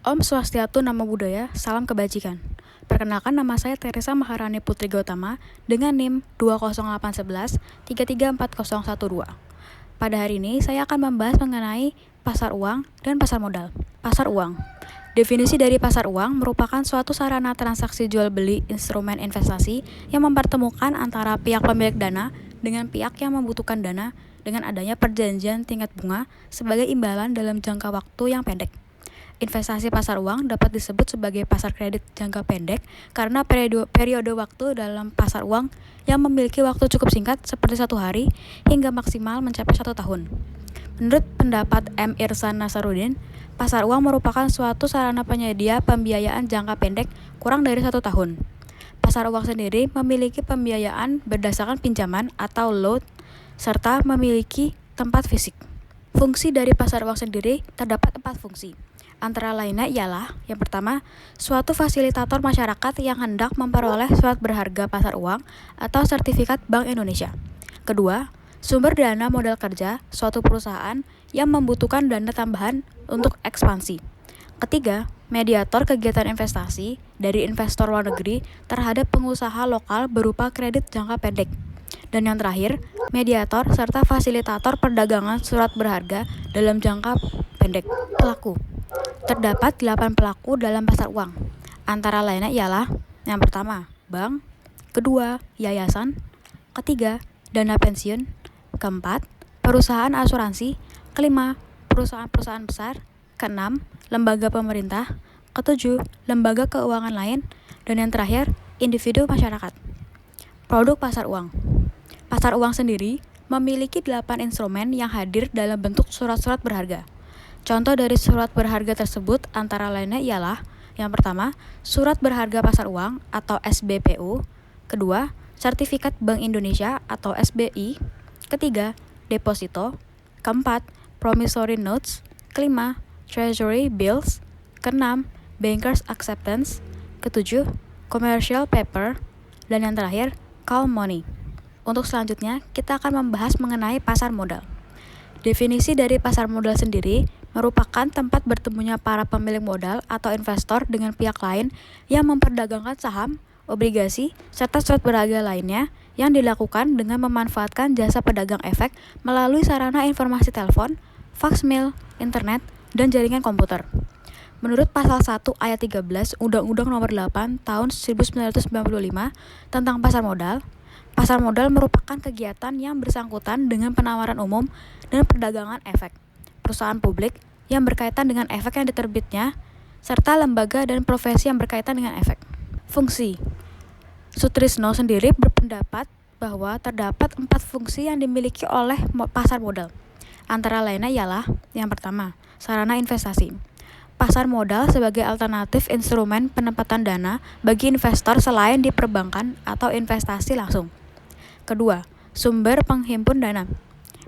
Om Swastiastu, Namo Buddhaya, salam kebajikan. Perkenalkan, nama saya Teresa Maharani Putri Gautama dengan NIM 20811 3340012. Pada hari ini saya akan membahas mengenai pasar uang dan pasar modal. Pasar uang. Definisi dari pasar uang merupakan suatu sarana transaksi jual beli instrumen investasi yang mempertemukan antara pihak pemilik dana dengan pihak yang membutuhkan dana dengan adanya perjanjian tingkat bunga sebagai imbalan dalam jangka waktu yang pendek. Investasi pasar uang dapat disebut sebagai pasar kredit jangka pendek karena periode waktu dalam pasar uang yang memiliki waktu cukup singkat seperti 1 hari hingga maksimal mencapai 1 tahun. Menurut pendapat M. Irsan Nasaruddin, pasar uang merupakan suatu sarana penyedia pembiayaan jangka pendek kurang dari 1 tahun. Pasar uang sendiri memiliki pembiayaan berdasarkan pinjaman atau loan serta memiliki tempat fisik. Fungsi dari pasar uang sendiri terdapat 4 fungsi. Antara lainnya ialah, yang pertama, suatu fasilitator masyarakat yang hendak memperoleh surat berharga pasar uang atau sertifikat Bank Indonesia. Kedua, sumber dana modal kerja suatu perusahaan yang membutuhkan dana tambahan untuk ekspansi. Ketiga, mediator kegiatan investasi dari investor luar negeri terhadap pengusaha lokal berupa kredit jangka pendek. Dan yang terakhir, mediator serta fasilitator perdagangan surat berharga dalam jangka pendek. Pelaku. Terdapat 8 pelaku dalam pasar uang. Antara lainnya ialah, yang pertama, bank, kedua, yayasan, ketiga, dana pensiun, keempat, perusahaan asuransi, kelima, perusahaan-perusahaan besar, keenam, lembaga pemerintah, ketujuh, lembaga keuangan lain, dan yang terakhir, individu masyarakat. Produk pasar uang. Pasar uang sendiri memiliki 8 instrumen yang hadir dalam bentuk surat-surat berharga. Contoh dari surat berharga tersebut antara lainnya ialah, yang pertama, surat berharga pasar uang atau SBPU, kedua, sertifikat Bank Indonesia atau SBI, ketiga, deposito, keempat, promissory notes, kelima, treasury bills, keenam, bankers acceptance, ketujuh, commercial paper, dan yang terakhir, call money. Untuk selanjutnya, kita akan membahas mengenai pasar modal. Definisi dari pasar modal sendiri merupakan tempat bertemunya para pemilik modal atau investor dengan pihak lain yang memperdagangkan saham, obligasi, serta surat berharga lainnya yang dilakukan dengan memanfaatkan jasa pedagang efek melalui sarana informasi telepon, fax mail, internet, dan jaringan komputer. Menurut Pasal 1 Ayat 13 Undang-Undang Nomor 8 Tahun 1995 tentang pasar modal merupakan kegiatan yang bersangkutan dengan penawaran umum dan perdagangan efek, perusahaan publik yang berkaitan dengan efek yang diterbitnya, serta lembaga dan profesi yang berkaitan dengan efek. Fungsi. Sutrisno sendiri berpendapat bahwa terdapat 4 fungsi yang dimiliki oleh pasar modal. Antara lainnya ialah, yang pertama, sarana investasi. Pasar modal sebagai alternatif instrumen penempatan dana bagi investor selain di perbankan atau investasi langsung. Kedua, sumber penghimpun dana.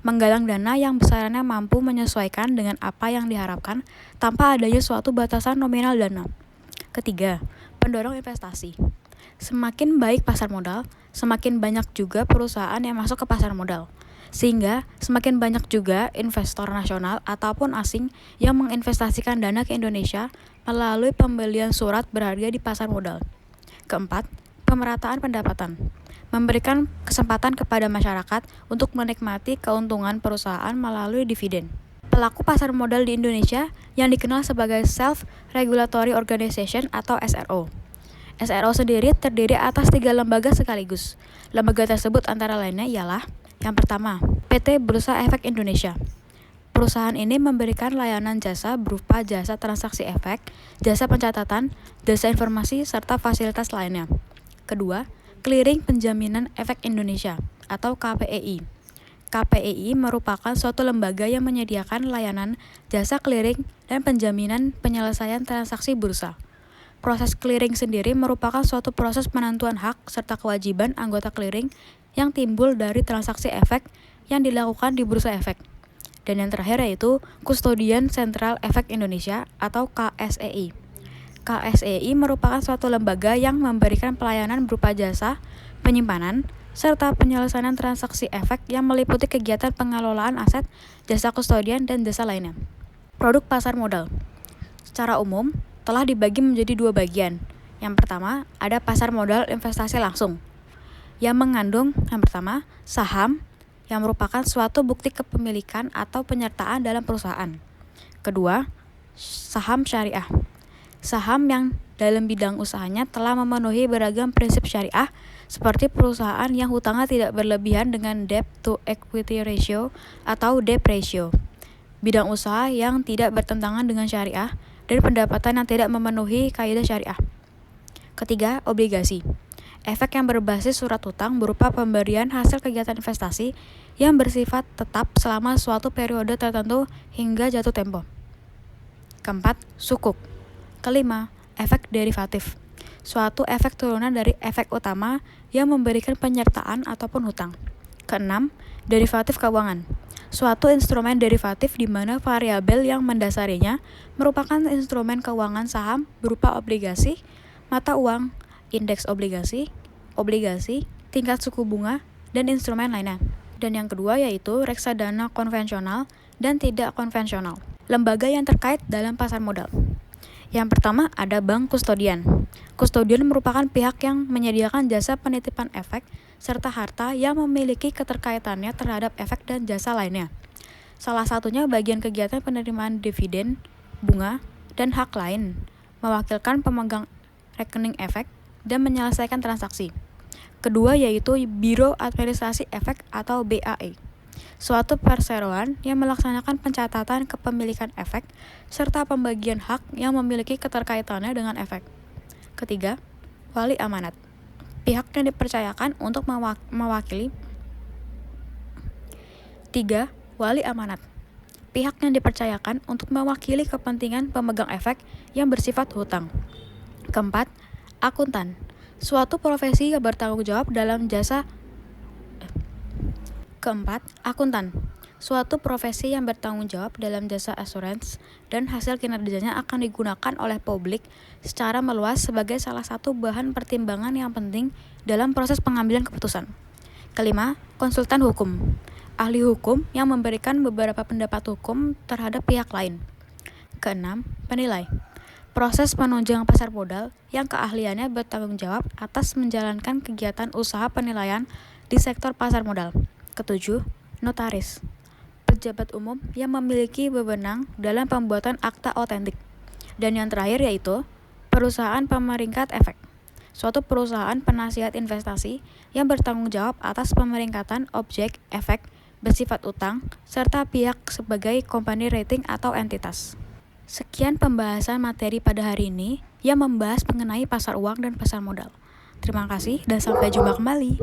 Menggalang dana yang besarannya mampu menyesuaikan dengan apa yang diharapkan tanpa adanya suatu batasan nominal dana. Ketiga, pendorong investasi. Semakin baik pasar modal, semakin banyak juga perusahaan yang masuk ke pasar modal. Sehingga semakin banyak juga investor nasional ataupun asing yang menginvestasikan dana ke Indonesia melalui pembelian surat berharga di pasar modal. Keempat, pemerataan pendapatan. Memberikan kesempatan kepada masyarakat untuk menikmati keuntungan perusahaan melalui dividen. Pelaku pasar modal di Indonesia yang dikenal sebagai Self-Regulatory Organization atau SRO. SRO sendiri terdiri atas 3 lembaga sekaligus. Lembaga tersebut antara lainnya ialah, yang pertama, PT Bursa Efek Indonesia. Perusahaan ini memberikan layanan jasa berupa jasa transaksi efek, jasa pencatatan, jasa informasi, serta fasilitas lainnya. Kedua, Clearing Penjaminan Efek Indonesia atau KPEI. KPEI merupakan suatu lembaga yang menyediakan layanan jasa clearing dan penjaminan penyelesaian transaksi bursa. Proses clearing sendiri merupakan suatu proses penentuan hak serta kewajiban anggota clearing yang timbul dari transaksi efek yang dilakukan di bursa efek. Dan yang terakhir yaitu Kustodian Sentral Efek Indonesia atau KSEI. KSEI merupakan suatu lembaga yang memberikan pelayanan berupa jasa, penyimpanan, serta penyelesaian transaksi efek yang meliputi kegiatan pengelolaan aset, jasa kustodian, dan jasa lainnya. Produk pasar modal. Secara umum, telah dibagi menjadi dua bagian. Yang pertama, ada pasar modal investasi langsung, yang mengandung yang pertama, saham, yang merupakan suatu bukti kepemilikan atau penyertaan dalam perusahaan. Kedua, saham syariah, saham yang dalam bidang usahanya telah memenuhi beragam prinsip syariah, seperti perusahaan yang hutangnya tidak berlebihan dengan debt to equity ratio atau DEP ratio, bidang usaha yang tidak bertentangan dengan syariah, dan pendapatan yang tidak memenuhi kaidah syariah. Ketiga, obligasi, efek yang berbasis surat hutang berupa pemberian hasil kegiatan investasi yang bersifat tetap selama suatu periode tertentu hingga jatuh tempo. Keempat, sukuk. Kelima, efek derivatif, suatu efek turunan dari efek utama yang memberikan penyertaan ataupun hutang. Keenam, derivatif keuangan, suatu instrumen derivatif di mana variabel yang mendasarinya merupakan instrumen keuangan saham berupa obligasi, mata uang, indeks obligasi, tingkat suku bunga, dan instrumen lainnya. Dan yang kedua yaitu reksadana konvensional dan tidak konvensional, lembaga yang terkait dalam pasar modal. Yang pertama ada bank kustodian. Kustodian merupakan pihak yang menyediakan jasa penitipan efek serta harta yang memiliki keterkaitannya terhadap efek dan jasa lainnya. Salah satunya bagian kegiatan penerimaan dividen, bunga, dan hak lain, mewakilkan pemegang rekening efek dan menyelesaikan transaksi. Kedua yaitu Biro Administrasi Efek atau BAE, suatu perseroan yang melaksanakan pencatatan kepemilikan efek serta pembagian hak yang memiliki keterkaitannya dengan efek. Ketiga, wali amanat, pihak yang dipercayakan untuk mewakili. Tiga, wali amanat, pihak yang dipercayakan untuk mewakili kepentingan pemegang efek yang bersifat hutang. Keempat, akuntan, suatu profesi yang bertanggung jawab dalam jasa. Keempat, akuntan, suatu profesi yang bertanggung jawab dalam jasa asuransi dan hasil kinerjanya akan digunakan oleh publik secara meluas sebagai salah satu bahan pertimbangan yang penting dalam proses pengambilan keputusan. Kelima, konsultan hukum, ahli hukum yang memberikan beberapa pendapat hukum terhadap pihak lain. Keenam, penilai, proses penunjang pasar modal yang keahliannya bertanggung jawab atas menjalankan kegiatan usaha penilaian di sektor pasar modal. Ketujuh, notaris, pejabat umum yang memiliki wewenang dalam pembuatan akta otentik. Dan yang terakhir yaitu perusahaan pemeringkat efek, suatu perusahaan penasihat investasi yang bertanggung jawab atas pemeringkatan objek efek bersifat utang serta pihak sebagai company rating atau entitas. Sekian pembahasan materi pada hari ini yang membahas mengenai pasar uang dan pasar modal. Terima kasih dan sampai jumpa kembali.